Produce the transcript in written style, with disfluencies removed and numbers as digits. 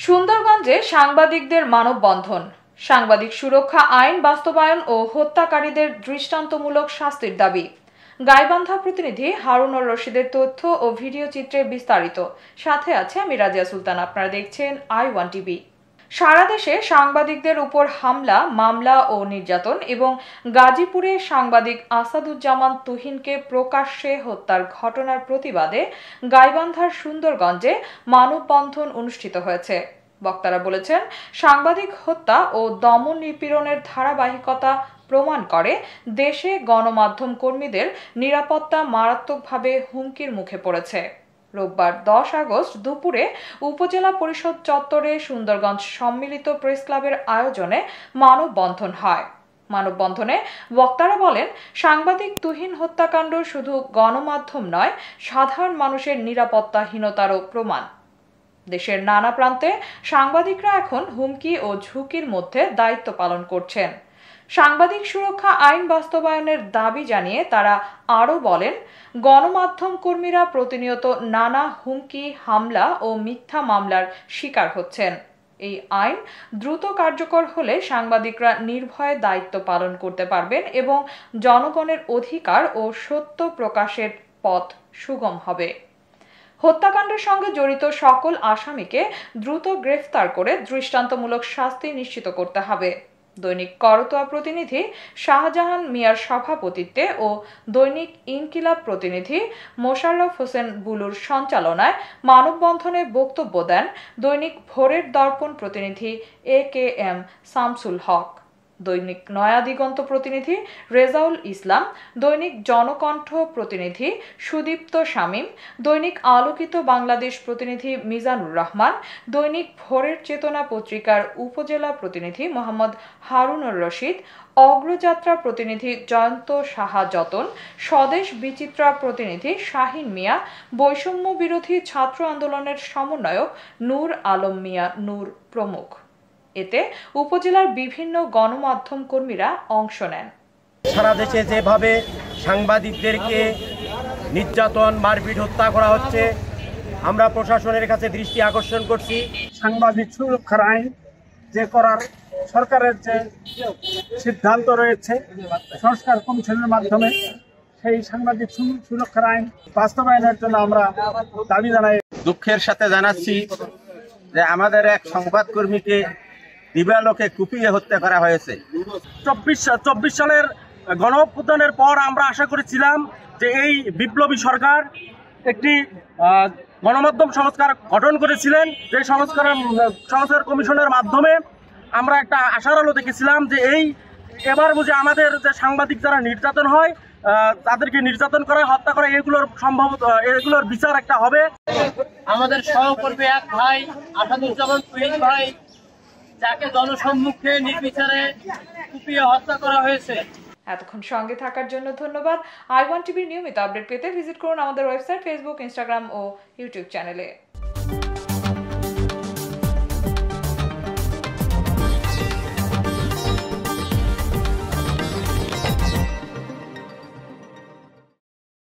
সুন্দরগঞ্জে সাংবাদিকদের মানববন্ধন। সাংবাদিক সুরক্ষা আইন বাস্তবায়ন ও হত্যাকারীদের দৃষ্টান্তমূলক শাস্তির দাবি। গাইবান্ধা প্রতিনিধি হারুনুর রশিদের তথ্য ও ভিডিও চিত্রে বিস্তারিত। সাথে আছে আমি রাজিয়া সুলতান। আপনারা দেখছেন i1 টিভি। সারা দেশে সাংবাদিকদের উপর হামলা, মামলা ও নির্যাতন এবং গাজীপুরে সাংবাদিক আসাদুজ্জামান তুহিনকে প্রকাশ্যে হত্যার ঘটনার প্রতিবাদে গাইবান্ধার সুন্দরগঞ্জে মানববন্ধন অনুষ্ঠিত হয়েছে। বক্তারা বলেছেন, সাংবাদিক হত্যা ও দমন নিপীড়নের ধারাবাহিকতা প্রমাণ করে দেশে গণমাধ্যম কর্মীদের নিরাপত্তা মারাত্মকভাবে হুমকির মুখে পড়েছে। রোববার 10 আগস্ট দুপুরে উপজেলা পরিষদ চত্বরে সুন্দরগঞ্জ সম্মিলিত প্রেস ক্লাবের আয়োজনে মানববন্ধন হয়। মানববন্ধনে বক্তারা বলেন, সাংবাদিক তুহিন হত্যাকাণ্ড শুধু গণমাধ্যম নয়, সাধারণ মানুষের নিরাপত্তাহীনতারও প্রমাণ। দেশের নানা প্রান্তে সাংবাদিকরা এখন হুমকি ও ঝুঁকির মধ্যে দায়িত্ব পালন করছেন। সাংবাদিক সুরক্ষা আইন বাস্তবায়নের দাবি জানিয়ে তারা আরও বলেন, গণমাধ্যম কর্মীরা প্রতিনিয়ত নানা হুমকি, হামলা ও মিথ্যা মামলার শিকার হচ্ছেন। এই আইন দ্রুত কার্যকর হলে সাংবাদিকরা নির্ভয়ে দায়িত্ব পালন করতে পারবেন এবং জনগণের অধিকার ও সত্য প্রকাশের পথ সুগম হবে। হত্যাকাণ্ডের সঙ্গে জড়িত সকল আসামিকে দ্রুত গ্রেফতার করে দৃষ্টান্তমূলক শাস্তি নিশ্চিত করতে হবে। দৈনিক করতোয়া প্রতিনিধি শাহজাহান মিয়ার সভাপতিত্বে ও দৈনিক ইনকিলাব প্রতিনিধি মোশাররফ হোসেন বুলুর সঞ্চালনায় মানববন্ধনে বক্তব্য দেন দৈনিক ভোরের দর্পণ প্রতিনিধি AKM শামসুল হক, দৈনিক নয়া দিগন্ত প্রতিনিধি রেজাউল ইসলাম, দৈনিক জনকণ্ঠ প্রতিনিধি সুদীপ্ত শামীম, দৈনিক আলোকিত বাংলাদেশ প্রতিনিধি মিজানুর রহমান, দৈনিক ভোরের চেতনা পত্রিকার উপজেলা প্রতিনিধি মোহাম্মদ হারুনুর রশিদ, অগ্রযাত্রা প্রতিনিধি জয়ন্ত সাহা যতন, স্বদেশ বিচিত্রা প্রতিনিধি শাহিন মিয়া, বৈষম্য বিরোধী ছাত্র আন্দোলনের সমন্বয়ক নূর আলম মিয়া নূর প্রমুখ। এতে উপজেলার বিভিন্ন গণমাধ্যম কর্মীরা অংশ নেন। সারা দেশে যেভাবে সাংবাদিকদেরকে নির্যাতন, মারপিট, হত্যা করা হচ্ছে, আমরা প্রশাসনের কাছে দৃষ্টি আকর্ষণ করছি। সাংবাদিক সুরক্ষার আইন যে করার সরকারের যে সিদ্ধান্ত রয়েছে সংস্কার কমিশনের মাধ্যমে, সেই সাংবাদিক সুরক্ষার আইন বাস্তবায়নের জন্য আমরা দাবি জানাই। দুঃখের সাথে জানাচ্ছি যে আমাদের এক সংবাদকর্মীকে দিবালোকে কুপিয়ে হত্যা করা হয়েছে। 24 সালের গণঅভ্যুত্থানের পর আমরা আশা করেছিলাম যে এই বিপ্লবী সরকার একটি গণমাধ্যম সংস্কার গঠন করেছিলেন। যে সংস্কার কমিশনের মাধ্যমে আমরা একটা আশার আলো দেখেছিলাম যে এবার বুঝে আমাদের যে সাংবাদিক যারা নির্যাতন হয়, তাদেরকে নির্যাতন করা, হত্যা করা, এগুলোর বিচার একটা হবে। আমাদের সহকর্মী এক ভাই আসাদুজ্জামান তুহিন ভাই, যাকে জনসম্মুখে নির্বিচারে কুপিয়ে হত্যা করা হয়েছে। এতক্ষণ সঙ্গে থাকার জন্য ধন্যবাদ। i1 টিভির নিয়মিত আপডেট পেতে ভিজিট করুন আমাদের ওয়েবসাইট, ফেসবুক, ইনস্টাগ্রাম ও ইউটিউব চ্যানেলে।